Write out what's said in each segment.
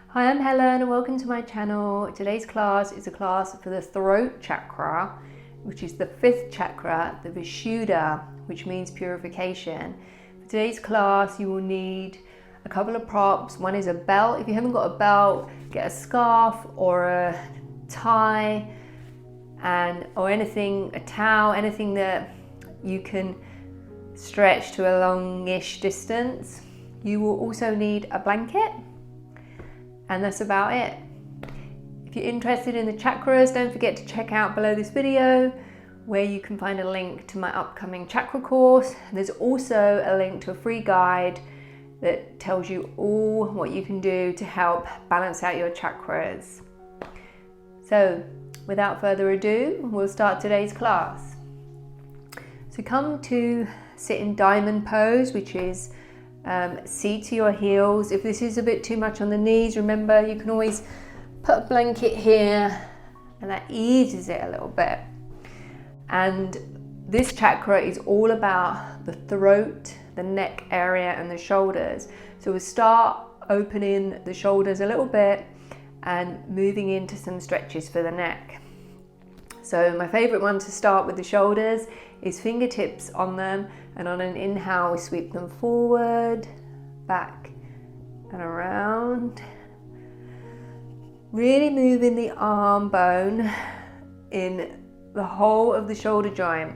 Hi, I'm Helen and welcome to my channel. Today's class is a class for the throat chakra, which is the fifth chakra, the Vishuddha, which means purification. For today's class, you will need a couple of props. One is a belt. If you haven't got a belt, get a scarf or a tie or anything, a towel, anything that you can stretch to a longish distance. You will also need a blanket. And that's about it. If you're interested in the chakras, don't forget to check out below this video where you can find a link to my upcoming chakra course. There's also a link to a free guide that tells you all what you can do to help balance out your chakras. So without further ado, we'll start today's class. So come to sit in diamond pose, which is seat to your heels. If this is a bit too much on the knees, remember you can always put a blanket here and that eases it a little bit. And this chakra is all about the throat, the neck area and the shoulders. So we'll start opening the shoulders a little bit and moving into some stretches for the neck. So my favorite one to start with the shoulders is fingertips on them, and on an inhale we sweep them forward, back and around. Really moving the arm bone in the whole of the shoulder joint.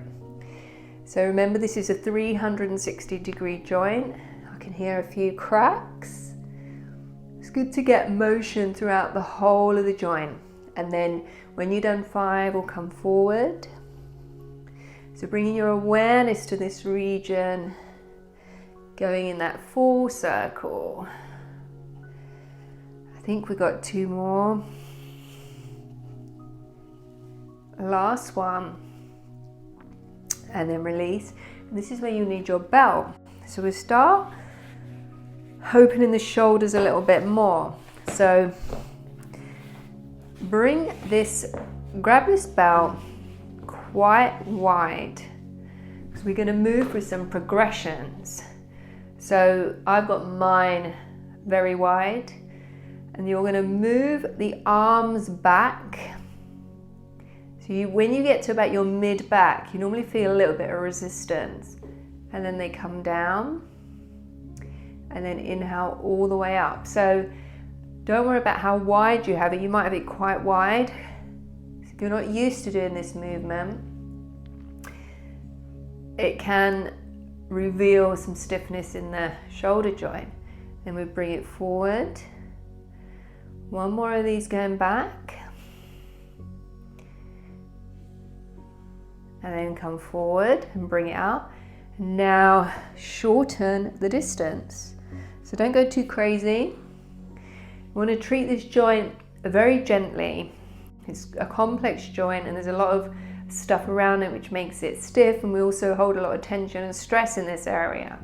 So remember, this is a 360-degree joint. I can hear a few cracks. It's good to get motion throughout the whole of the joint. And then when you've done 5, we'll come forward. So bringing your awareness to this region, going in that full circle. I think we got 2 more. Last one. And then release. And this is where you need your belt. So we'll start opening the shoulders a little bit more. So grab this belt quite wide, because we're going to move with some progressions. So I've got mine very wide, and you're going to move the arms back. So when you get to about your mid back, you normally feel a little bit of resistance, and then they come down, and then inhale all the way up. So don't worry about how wide you have it. You might have it quite wide. If you're not used to doing this movement, it can reveal some stiffness in the shoulder joint. Then we bring it forward. One more of these going back. And then come forward and bring it out. Now shorten the distance. So don't go too crazy. You want to treat this joint very gently. It's a complex joint and there's a lot of stuff around it which makes it stiff, and we also hold a lot of tension and stress in this area.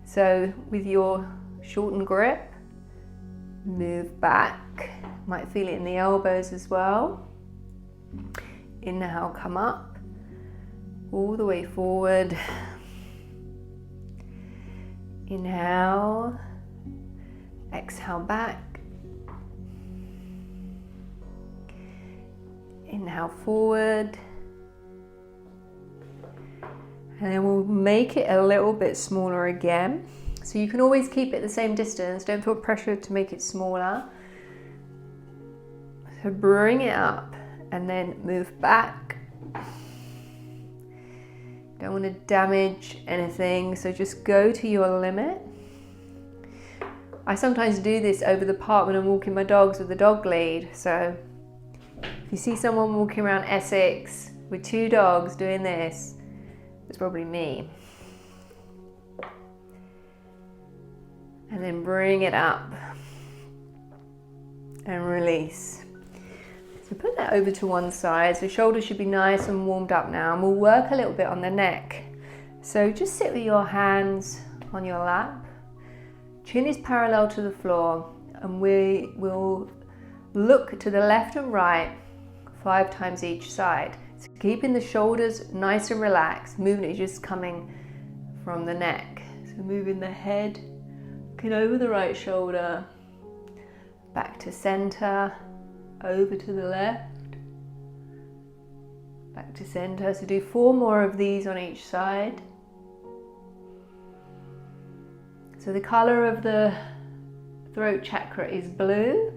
So with your shortened grip, move back. Might feel it in the elbows as well. Inhale, come up, all the way forward. Inhale, exhale back. Inhale forward, and then we'll make it a little bit smaller again. So you can always keep it the same distance, don't feel pressured to make it smaller. So bring it up and then move back. Don't want to damage anything, so just go to your limit. I sometimes do this over the park when I'm walking my dogs with the dog lead. So if you see someone walking around Essex with 2 dogs doing this, it's probably me. And then bring it up and release. So put that over to one side. So shoulders should be nice and warmed up now. And we'll work a little bit on the neck. So just sit with your hands on your lap. Chin is parallel to the floor, and we will look to the left and right 5 times each side. So keeping the shoulders nice and relaxed. Movement is just coming from the neck. So moving the head, looking over the right shoulder, back to center, over to the left, back to center. So do 4 more of these on each side. So the color of the throat chakra is blue,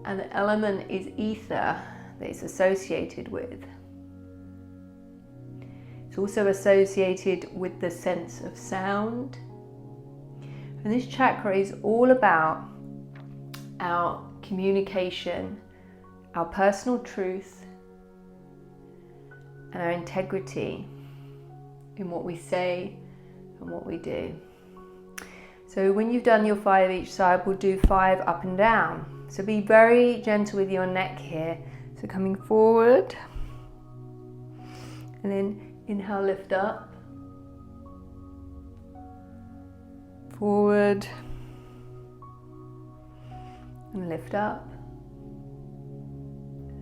and the element is ether that it's associated with. It's also associated with the sense of sound. And this chakra is all about our communication, our personal truth, and our integrity in what we say and what we do. So when you've done your 5 each side, we'll do 5 up and down. So be very gentle with your neck here. So coming forward, and then inhale, lift up, forward, and lift up.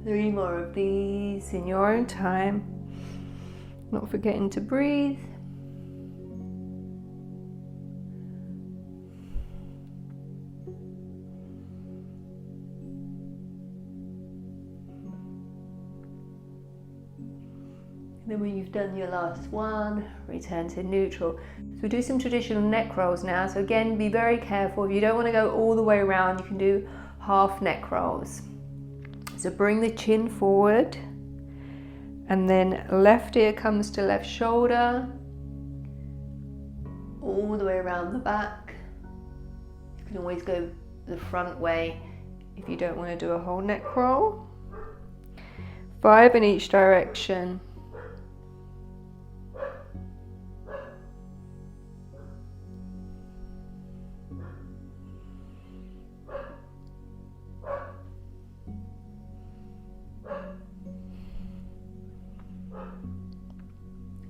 3 more of these in your own time, not forgetting to breathe. Then when you've done your last one, return to neutral. So we'll do some traditional neck rolls now. So again, be very careful. If you don't want to go all the way around, you can do half neck rolls. So bring the chin forward, and then left ear comes to left shoulder, all the way around the back. You can always go the front way if you don't want to do a whole neck roll. 5 in each direction.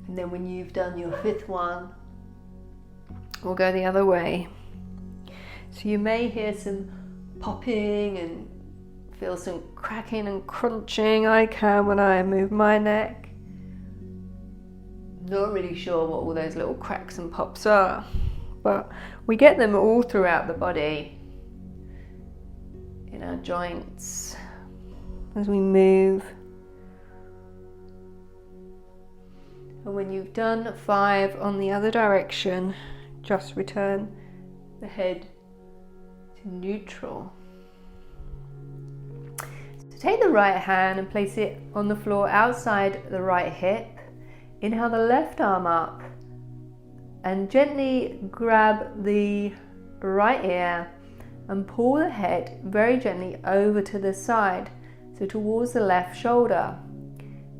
And then when you've done your 5th one, we'll go the other way. So you may hear some popping and feel some cracking and crunching. I can when I move my neck. Not really sure what all those little cracks and pops are, but we get them all throughout the body, in our joints, as we move. And when you've done 5 on the other direction, just return the head to neutral. So take the right hand and place it on the floor outside the right hip. Inhale the left arm up and gently grab the right ear and pull the head very gently over to the side, so towards the left shoulder.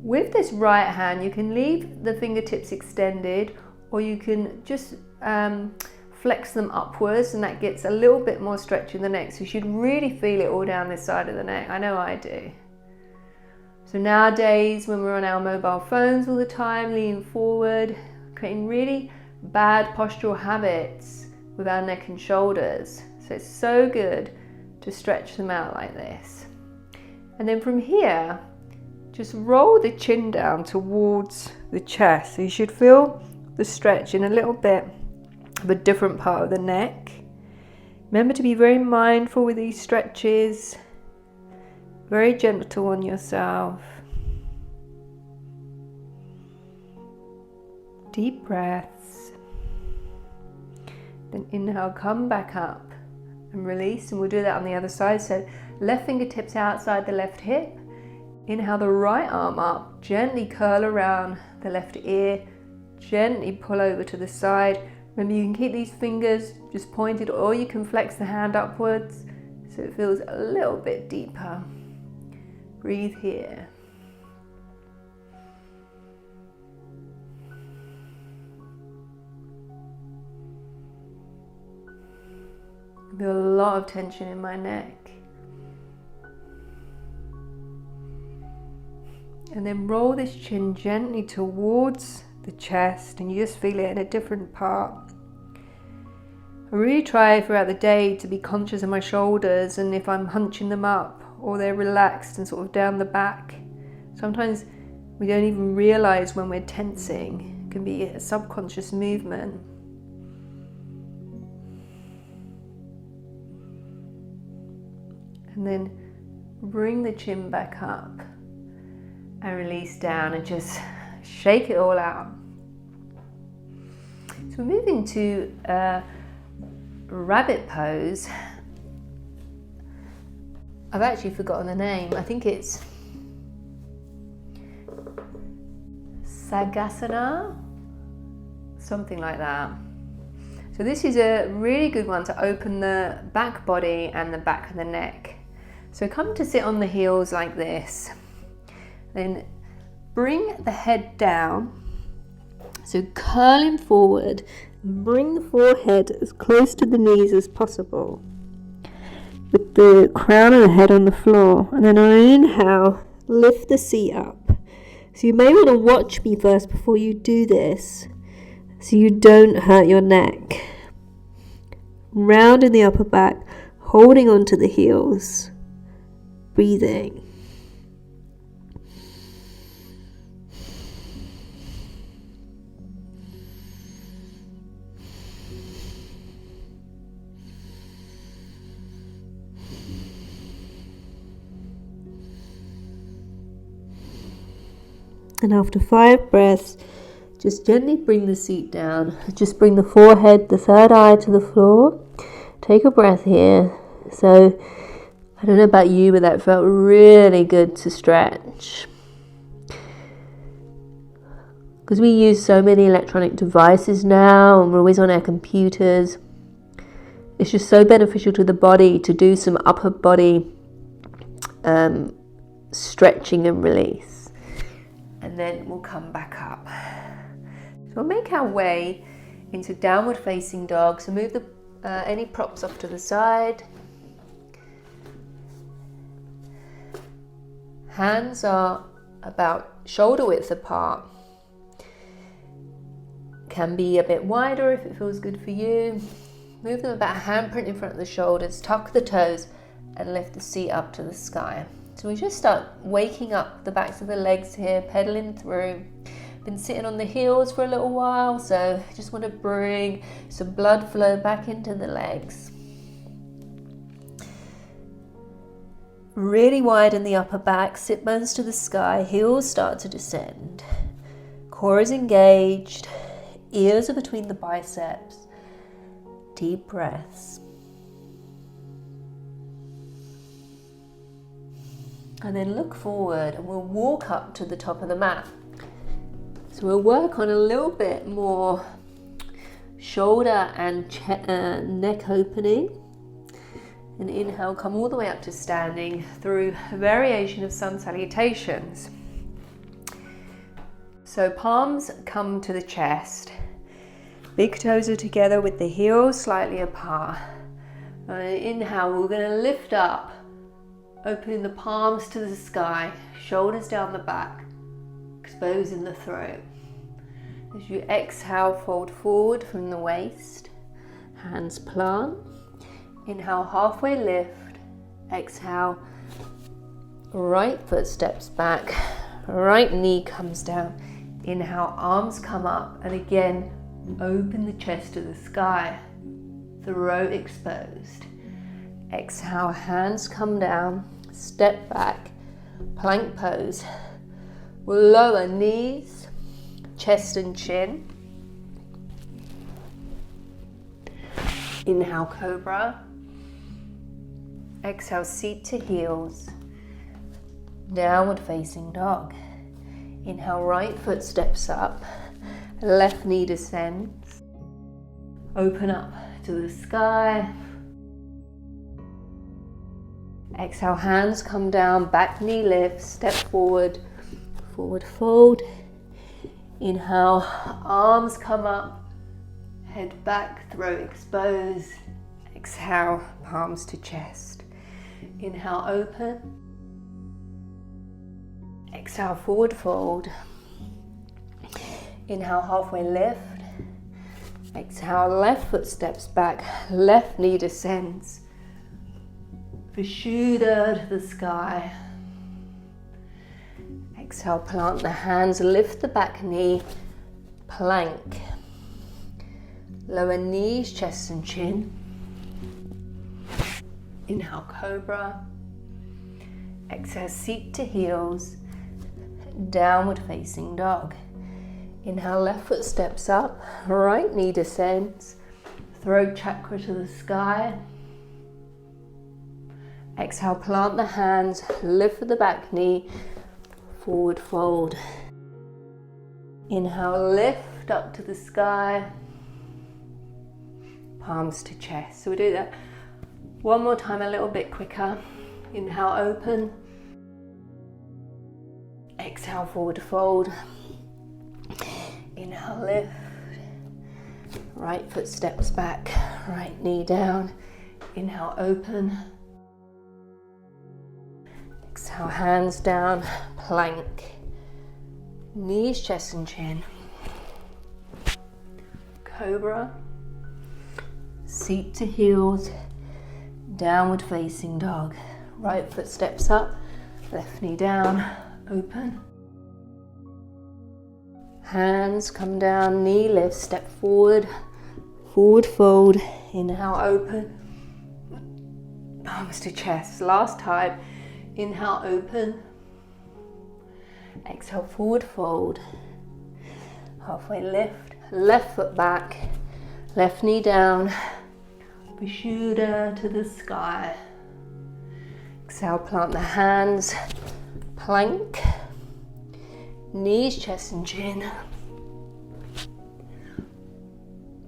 With this right hand, you can leave the fingertips extended, or you can just flex them upwards, and that gets a little bit more stretch in the neck. So you should really feel it all down this side of the neck. I know I do. So nowadays, when we're on our mobile phones all the time, leaning forward, creating really bad postural habits with our neck and shoulders. So it's so good to stretch them out like this. And then from here, just roll the chin down towards the chest. So you should feel the stretch in a little bit of a different part of the neck. Remember to be very mindful with these stretches, very gentle on yourself. Deep breaths. Then inhale, come back up and release, and we'll do that on the other side. So left fingertips outside the left hip. Inhale the right arm up, gently curl around the left ear, gently pull over to the side. Remember, you can keep these fingers just pointed, or you can flex the hand upwards so it feels a little bit deeper. Breathe here. I feel a lot of tension in my neck. And then roll this chin gently towards the chest, and you just feel it in a different part. I really try throughout the day to be conscious of my shoulders, and if I'm hunching them up or they're relaxed and sort of down the back. Sometimes we don't even realize when we're tensing. It can be a subconscious movement. And then bring the chin back up and release down and just shake it all out. So we're moving to rabbit pose. I've actually forgotten the name. I think it's Sagasana, something like that. So this is a really good one to open the back body and the back of the neck. So come to sit on the heels like this. Then bring the head down. So curling forward, bring the forehead as close to the knees as possible, with the crown of the head on the floor. And then on an inhale, lift the seat up. So you may want to watch me first before you do this, so you don't hurt your neck. Round in the upper back, holding onto the heels, breathing. And after 5 breaths, just gently bring the seat down. Just bring the forehead, the third eye to the floor. Take a breath here. So, I don't know about you, but that felt really good to stretch. Because we use so many electronic devices now, and we're always on our computers. It's just so beneficial to the body to do some upper body stretching and release. And then we'll come back up. So we'll make our way into downward facing dog. So move any props off to the side. Hands are about shoulder width apart. Can be a bit wider if it feels good for you. Move them about a handprint in front of the shoulders, tuck the toes and lift the seat up to the sky. So we just start waking up the backs of the legs here, pedaling through. Been sitting on the heels for a little while, so just want to bring some blood flow back into the legs. Really widen the upper back, sit bones to the sky, heels start to descend. Core is engaged, ears are between the biceps. Deep breaths. And then look forward and we'll walk up to the top of the mat. So we'll work on a little bit more shoulder and neck opening. And inhale, come all the way up to standing through a variation of sun salutations. So palms come to the chest. Big toes are together with the heels slightly apart. Inhale, we're going to lift up, opening the palms to the sky, shoulders down the back, exposing the throat. As you exhale, fold forward from the waist, hands plant. Inhale, halfway lift. Exhale, right foot steps back, right knee comes down. Inhale, arms come up, and again, open the chest to the sky, throat exposed. Exhale, hands come down, step back, plank pose. We'll lower knees, chest and chin. Inhale, cobra. Exhale, seat to heels. Downward facing dog. Inhale, right foot steps up, left knee descends. Open up to the sky. Exhale, hands come down, back knee lifts, step forward, forward fold. Inhale, arms come up, head back, throat exposed. Exhale, palms to chest. Inhale, open. Exhale, forward fold. Inhale, halfway lift. Exhale, left foot steps back, left knee descends. Vishuddha to the sky. Exhale, plant the hands, lift the back knee, plank. Lower knees, chest and chin. Inhale, cobra. Exhale, seat to heels, downward facing dog. Inhale, left foot steps up, right knee descends, throat chakra to the sky. Exhale, plant the hands, lift with the back knee, forward fold. Inhale, lift up to the sky, palms to chest. So we'll do that one more time, a little bit quicker. Inhale, open. Exhale, forward fold. Inhale, lift. Right foot steps back, right knee down. Inhale, open. Exhale, hands down, plank. Knees, chest and chin. Cobra. Seat to heels, downward facing dog. Right foot steps up, left knee down, open. Hands come down, knee lifts, step forward, forward fold. Inhale, open. Palms to chest. Last time. Inhale, open. Exhale, forward fold. Halfway lift, left foot back, left knee down. Vishuddha to the sky. Exhale, plant the hands, plank, knees, chest and chin.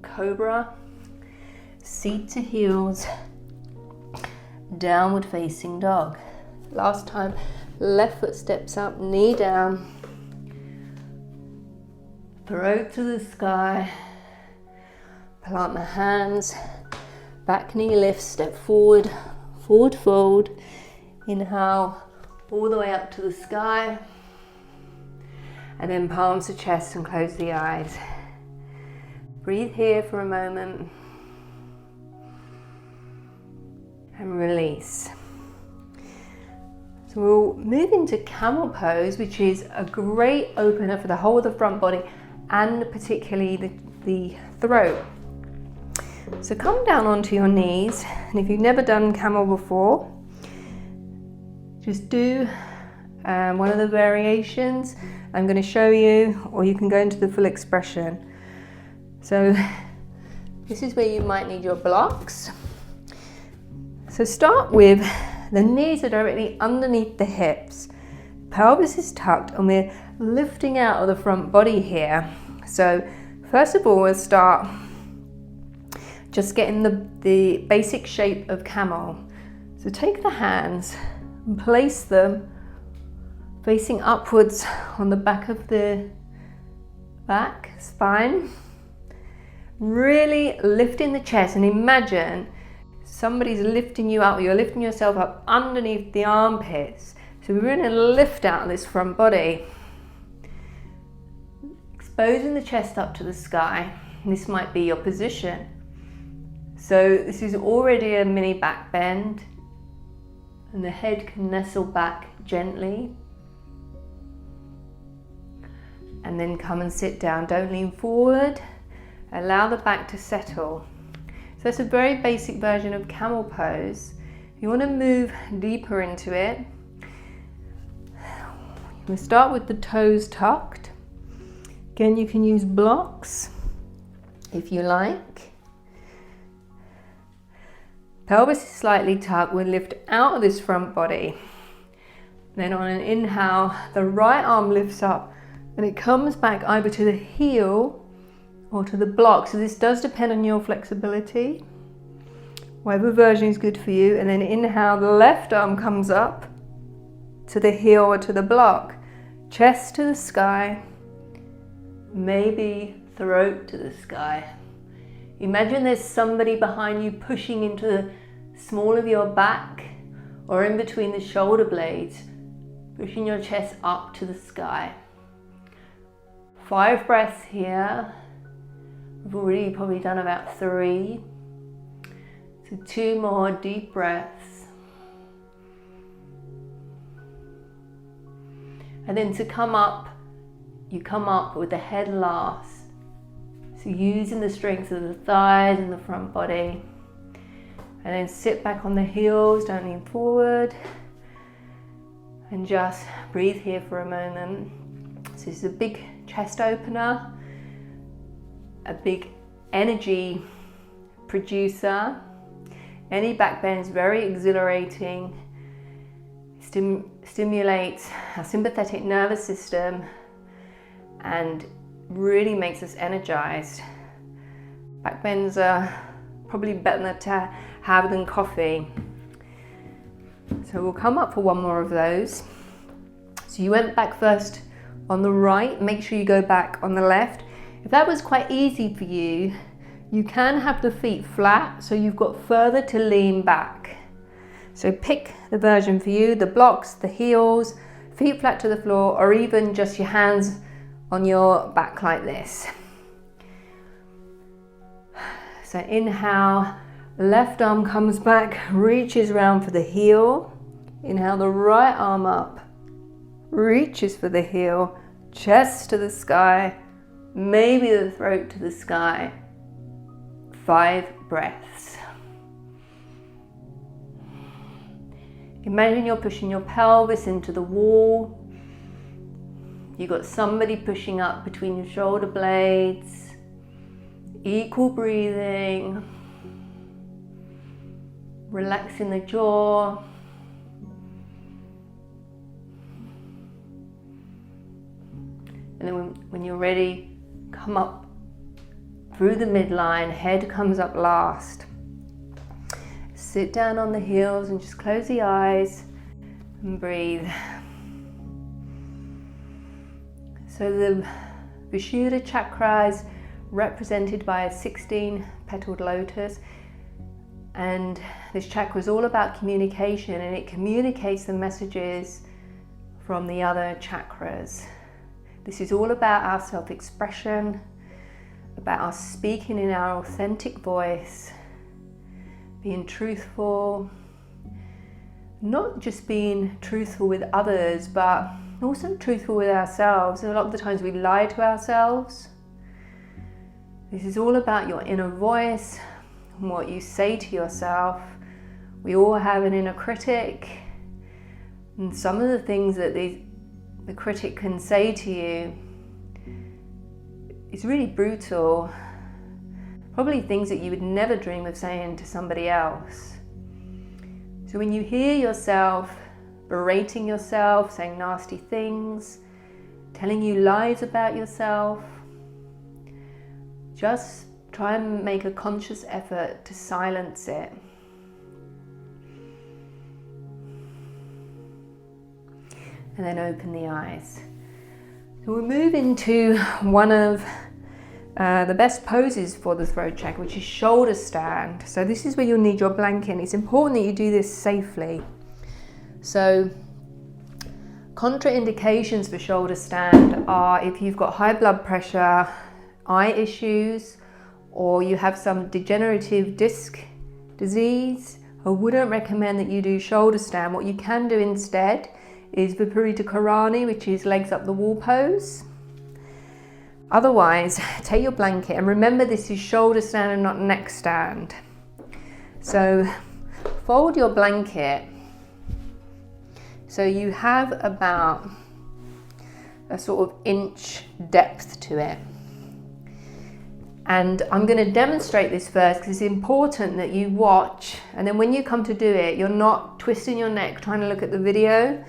Cobra, seat to heels, downward facing dog. Last time, left foot steps up, knee down, throat to the sky, plant the hands, back knee lifts, step forward, forward fold. Inhale, all the way up to the sky. And then palms to chest and close the eyes. Breathe here for a moment. And release. So we'll move into camel pose, which is a great opener for the whole of the front body and particularly the throat. So come down onto your knees, and if you've never done camel before, just do one of the variations I'm going to show you, or you can go into the full expression. So this is where you might need your blocks. So start with the knees are directly underneath the hips, pelvis is tucked, and we're lifting out of the front body here. So first of all, we'll start just getting the basic shape of camel. So take the hands and place them facing upwards on the back of the back spine. Really lifting the chest, and imagine somebody's lifting you up, or you're lifting yourself up underneath the armpits. So we're going to lift out of this front body, exposing the chest up to the sky. And this might be your position. So this is already a mini back bend, and the head can nestle back gently. And then come and sit down. Don't lean forward. Allow the back to settle. So that's a very basic version of camel pose. If you want to move deeper into it, we'll start with the toes tucked. Again, you can use blocks if you like. Pelvis is slightly tucked. We'll lift out of this front body. Then on an inhale, the right arm lifts up and it comes back either to the heel or to the block. So this does depend on your flexibility, whatever version is good for you. And then inhale, the left arm comes up to the heel or to the block. Chest to the sky, maybe throat to the sky. Imagine there's somebody behind you pushing into the small of your back or in between the shoulder blades, pushing your chest up to the sky. 5 breaths here. We've already probably done about 3. So 2 more deep breaths. And then to come up, you come up with the head last. So using the strength of the thighs and the front body. And then sit back on the heels, don't lean forward. And just breathe here for a moment. So this is a big chest opener, a big energy producer. Any back bend is very exhilarating. Stimulates our sympathetic nervous system and really makes us energized. Back bends are probably better to have than coffee. So we'll come up for one more of those. So you went back first on the right, make sure you go back on the left. If that was quite easy for you, you can have the feet flat so you've got further to lean back. So pick the version for you, the blocks, the heels, feet flat to the floor, or even just your hands on your back like this. So inhale, left arm comes back, reaches around for the heel. Inhale the right arm up, reaches for the heel, chest to the sky, maybe the throat to the sky. 5 breaths. Imagine you're pushing your pelvis into the wall. You've got somebody pushing up between your shoulder blades. Equal breathing. Relaxing the jaw. And then when you're ready, come up through the midline, head comes up last. Sit down on the heels and just close the eyes and breathe. So the Vishuddha Chakra is represented by a 16-petaled lotus, and this chakra is all about communication, and it communicates the messages from the other chakras. This is all about our self-expression, about us speaking in our authentic voice, being truthful, not just being truthful with others, but also truthful with ourselves. And a lot of the times we lie to ourselves. This is all about your inner voice and what you say to yourself. We all have an inner critic, and some of the things that the critic can say to you is really brutal. Probably things that you would never dream of saying to somebody else. So when you hear yourself berating yourself, saying nasty things, telling you lies about yourself, just try and make a conscious effort to silence it. And then open the eyes. So we'll move into one of the best poses for the throat chakra, which is shoulder stand. So this is where you'll need your blanket. It's important that you do this safely. So contraindications for shoulder stand are if you've got high blood pressure, eye issues, or you have some degenerative disc disease. I wouldn't recommend that you do shoulder stand. What you can do instead is Viparita Karani, which is legs up the wall pose. Otherwise, take your blanket, and remember this is shoulder stand and not neck stand. So fold your blanket so you have about a sort of inch depth to it. And I'm going to demonstrate this first because it's important that you watch, and then when you come to do it, you're not twisting your neck trying to look at the video.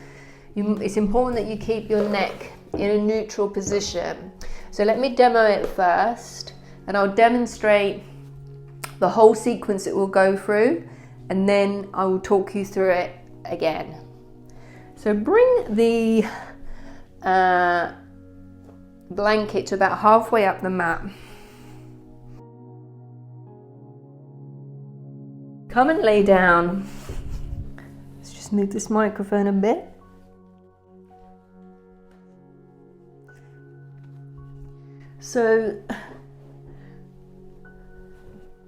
It's important that you keep your neck in a neutral position. So let me demo it first, and I'll demonstrate the whole sequence it will go through, and then I will talk you through it again. So bring the blanket to about halfway up the mat. Come and lay down. Let's just move this microphone a bit. So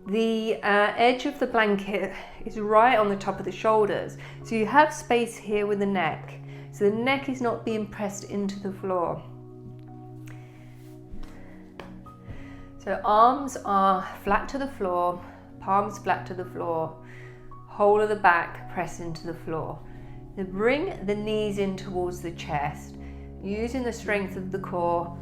the edge of the blanket is right on the top of the shoulders. So you have space here with the neck. So the neck is not being pressed into the floor. So arms are flat to the floor, palms flat to the floor, whole of the back press into the floor. Now bring the knees in towards the chest, using the strength of the core.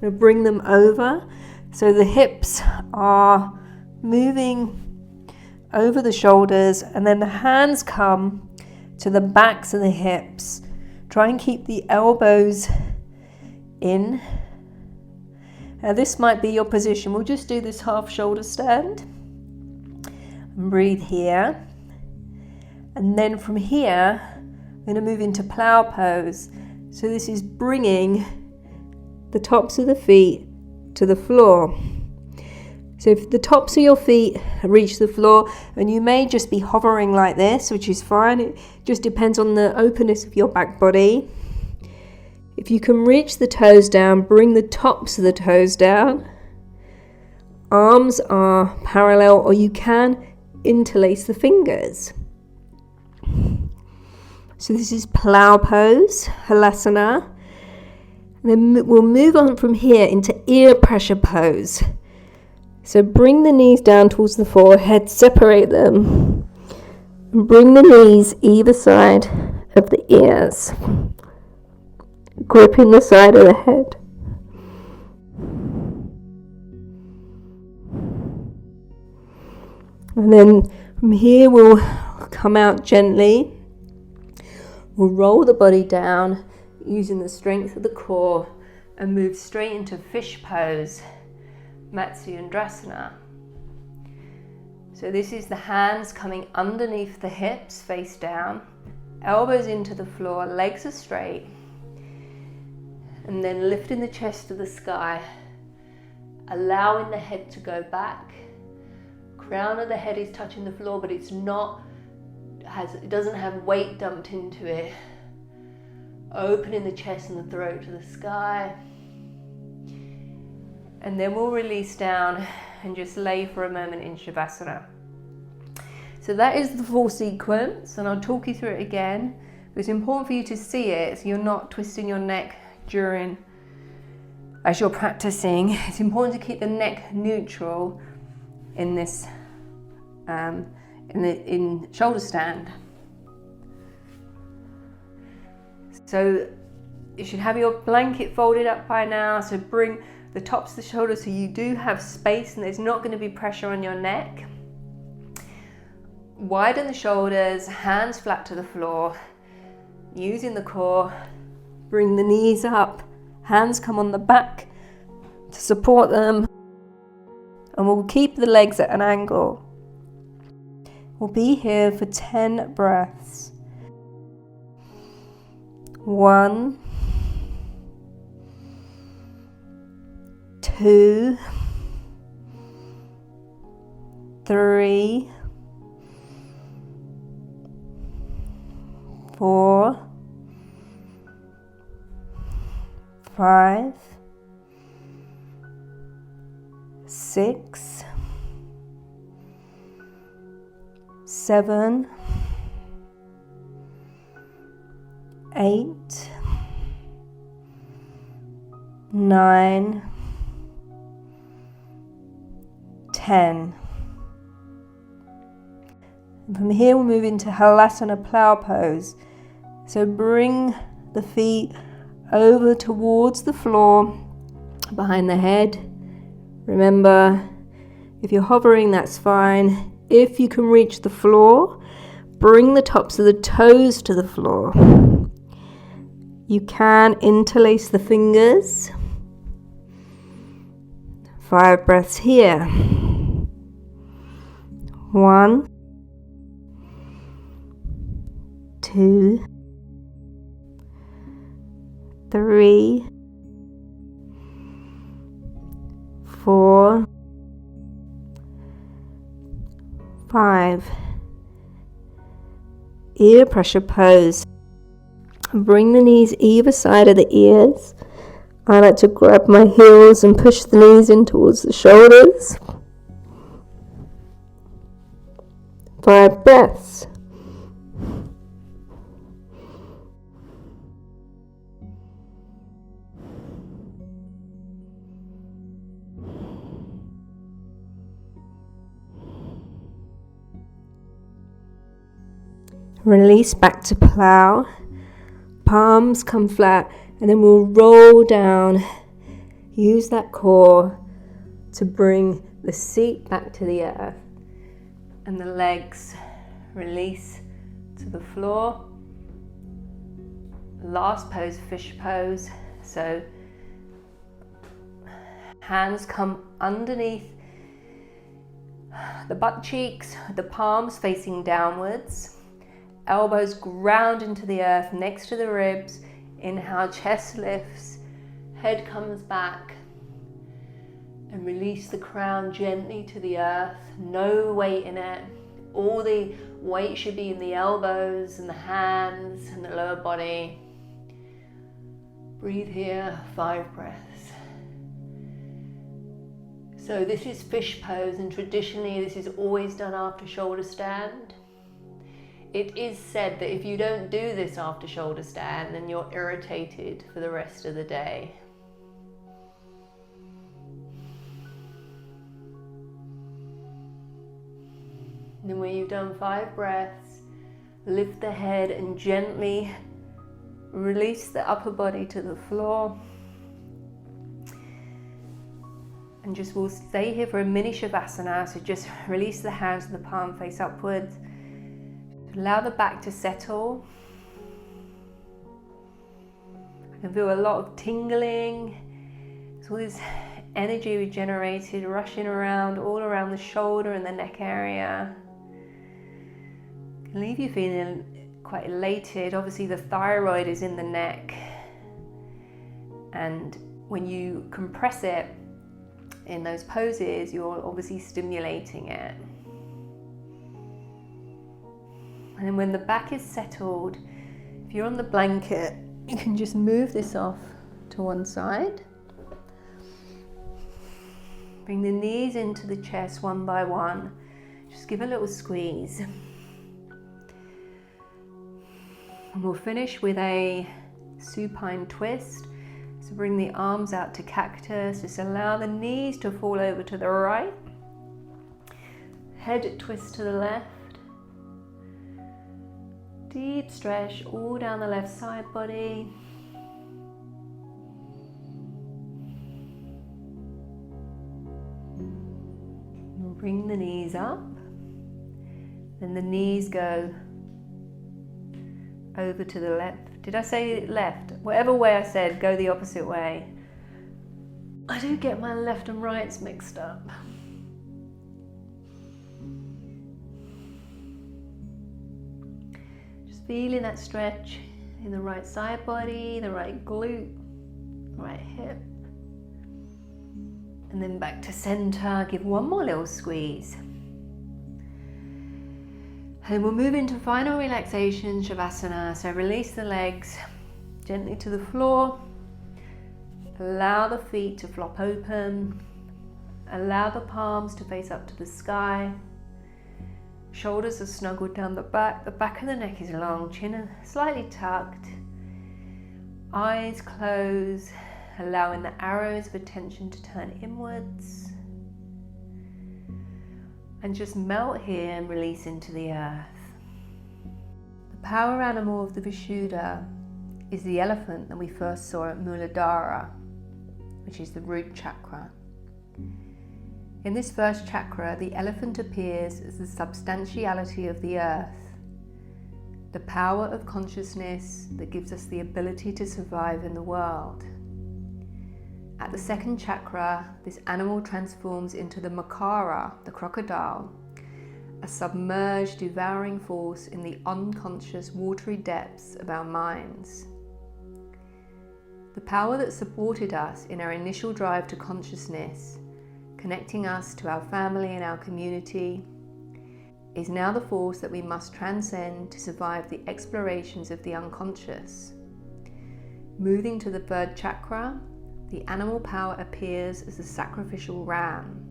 Now bring them over so the hips are moving over the shoulders, and then the hands come to the backs of the hips. Try and keep the elbows in. Now this might be your position. We'll just do this half shoulder stand. And breathe here. And then from here, I'm going to move into plow pose. So this is bringing the tops of the feet to the floor. So if the tops of your feet reach the floor, and you may just be hovering like this, which is fine. It just depends on the openness of your back body. If you can reach the toes down, bring the tops of the toes down. Arms are parallel, or you can interlace the fingers. So this is plow pose, halasana. And then we'll move on from here into ear pressure pose. So bring the knees down towards the forehead, separate them, and bring the knees either side of the ears, gripping the side of the head. And then from here we'll come out gently. We'll roll the body down using the strength of the core and move straight into fish pose, Matsyendrasana. So this is the hands coming underneath the hips, face down, elbows into the floor, legs are straight, and then lifting the chest to the sky, allowing the head to go back. Crown of the head is touching the floor, but it doesn't have weight dumped into it. Opening the chest and the throat to the sky. And then we'll release down and just lay for a moment in Shavasana. So that is the full sequence, and I'll talk you through it again. It's important for you to see it so you're not twisting your neck as you're practicing. It's important to keep the neck neutral in this in shoulder stand. So you should have your blanket folded up by now, so bring the tops of the shoulders so you do have space and there's not going to be pressure on your neck. Widen the shoulders, hands flat to the floor, using the core. Bring the knees up, hands come on the back to support them, and we'll keep the legs at an angle. We'll be here for 10 breaths. 1, 2, 3, 4, 5, 6, 7, 8, 9, 10. And from here we'll move into Halasana plow pose. So bring the feet over towards the floor, behind the head. Remember, if you're hovering, that's fine. If you can reach the floor, bring the tops of the toes to the floor. You can interlace the fingers. 5 breaths here. 1, 2, 3, 4, 5. Ear pressure pose. Bring the knees either side of the ears. I like to grab my heels and push the knees in towards the shoulders. 5 breaths. Release back to plow. Palms come flat, and then we'll roll down. Use that core to bring the seat back to the earth, and the legs release to the floor. Last pose, fish pose. So hands come underneath the butt cheeks, the palms facing downwards. Elbows ground into the earth next to the ribs. Inhale, chest lifts, head comes back, and release the crown gently to the earth. No weight in it. All the weight should be in the elbows and the hands and the lower body. Breathe here, 5 breaths. So this is fish pose, and traditionally this is always done after shoulder stand. It is said that if you don't do this after shoulder stand, then you're irritated for the rest of the day. And then when you've done 5 breaths, lift the head and gently release the upper body to the floor. And just we'll stay here for a mini Shavasana, so just release the hands and the palm face upwards. Allow the back to settle. I can feel a lot of tingling. There's all this energy we generated rushing around, all around the shoulder and the neck area. It can leave you feeling quite elated. Obviously the thyroid is in the neck, and when you compress it in those poses, you're obviously stimulating it. And then when the back is settled, if you're on the blanket, you can just move this off to one side. Bring the knees into the chest one by one. Just give a little squeeze. And we'll finish with a supine twist. So bring the arms out to cactus. Just allow the knees to fall over to the right. Head twist to the left. Deep stretch all down the left side body. We'll bring the knees up. Then the knees go over to the left. Did I say left? Whatever way I said, go the opposite way. I do get my left and rights mixed up. Feeling that stretch in the right side body, the right glute, right hip. And then back to center. Give one more little squeeze. And we'll move into final relaxation, Shavasana. So release the legs gently to the floor. Allow the feet to flop open. Allow the palms to face up to the sky. Shoulders are snuggled down the back of the neck is long, chin slightly tucked. Eyes closed, allowing the arrows of attention to turn inwards. And just melt here and release into the earth. The power animal of the Vishuddha is the elephant that we first saw at Muladhara, which is the root chakra. In this first chakra, the elephant appears as the substantiality of the earth, the power of consciousness that gives us the ability to survive in the world. At the second chakra, this animal transforms into the Makara, the crocodile, a submerged, devouring force in the unconscious, watery depths of our minds. The power that supported us in our initial drive to consciousness, connecting us to our family and our community, is now the force that we must transcend to survive the explorations of the unconscious. Moving to the third chakra, the animal power appears as the sacrificial ram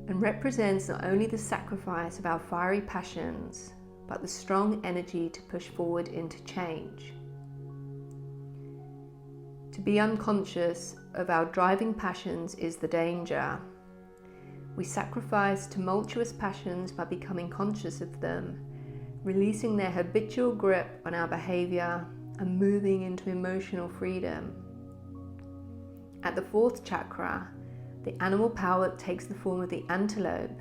and represents not only the sacrifice of our fiery passions, but the strong energy to push forward into change. To be unconscious of our driving passions is the danger. We sacrifice tumultuous passions by becoming conscious of them, releasing their habitual grip on our behavior and moving into emotional freedom. At the fourth chakra, the animal power takes the form of the antelope,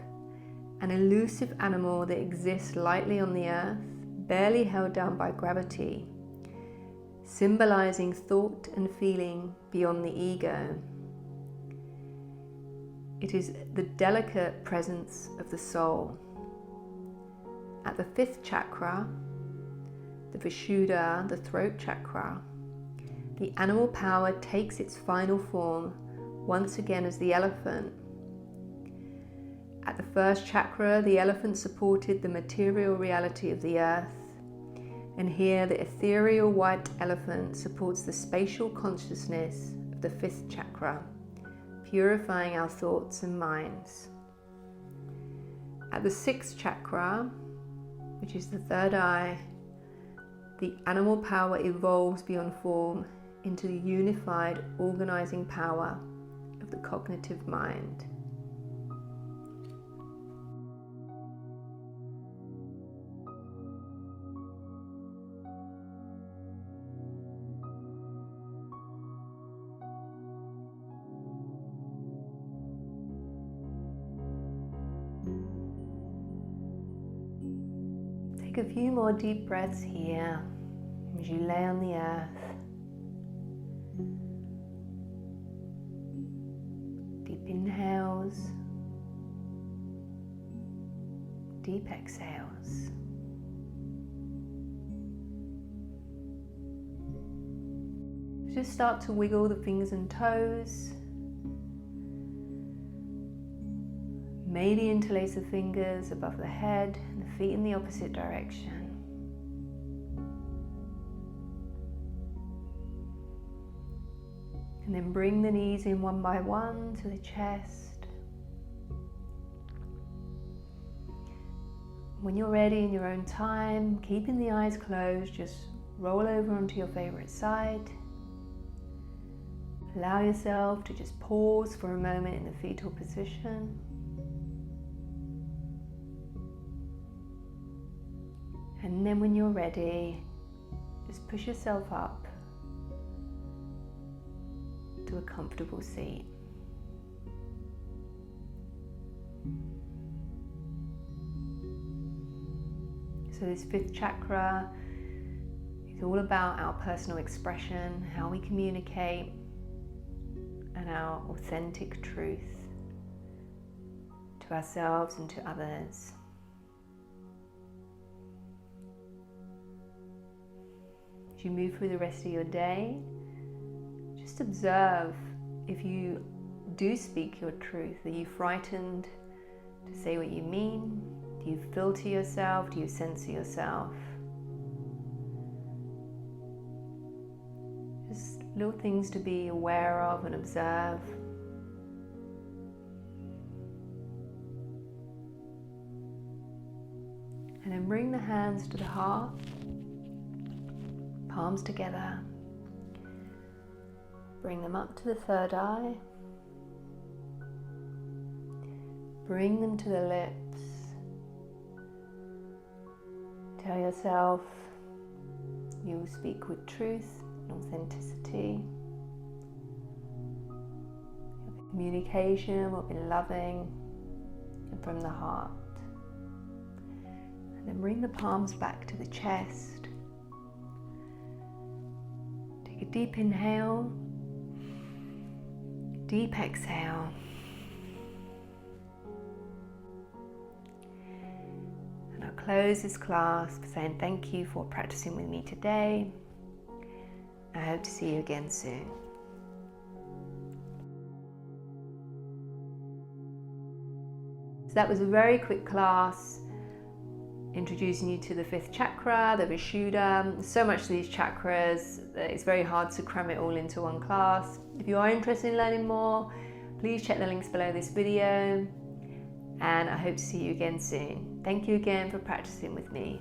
an elusive animal that exists lightly on the earth, barely held down by gravity, symbolizing thought and feeling beyond the ego. It is the delicate presence of the soul. At the fifth chakra, the Vishuddha, the throat chakra, the animal power takes its final form once again as the elephant. At the first chakra, the elephant supported the material reality of the earth, and here the ethereal white elephant supports the spatial consciousness of the fifth chakra, purifying our thoughts and minds. At the sixth chakra, which is the third eye, the animal power evolves beyond form into the unified organizing power of the cognitive mind. Take a few more deep breaths here as you lay on the earth. Deep inhales, deep exhales. Just start to wiggle the fingers and toes. Maybe interlace the fingers above the head and the feet in the opposite direction. And then bring the knees in one by one to the chest. When you're ready in your own time, keeping the eyes closed, just roll over onto your favorite side. Allow yourself to just pause for a moment in the fetal position. And then when you're ready, just push yourself up to a comfortable seat. So this fifth chakra is all about our personal expression, how we communicate, and our authentic truth to ourselves and to others. As you move through the rest of your day, just observe if you do speak your truth. Are you frightened to say what you mean? Do you filter yourself? Do you censor yourself? Just little things to be aware of and observe. And then bring the hands to the heart. Palms together. Bring them up to the third eye. Bring them to the lips. Tell yourself you will speak with truth and authenticity. Your communication will be loving and from the heart. And then bring the palms back to the chest. A deep inhale, deep exhale. And I'll close this class by saying thank you for practicing with me today. I hope to see you again soon. So that was a very quick class introducing you to the fifth chakra, the Vishuddha. So much of these chakras that it's very hard to cram it all into one class. If you are interested in learning more, please check the links below this video, and I hope to see you again soon. Thank you again for practicing with me.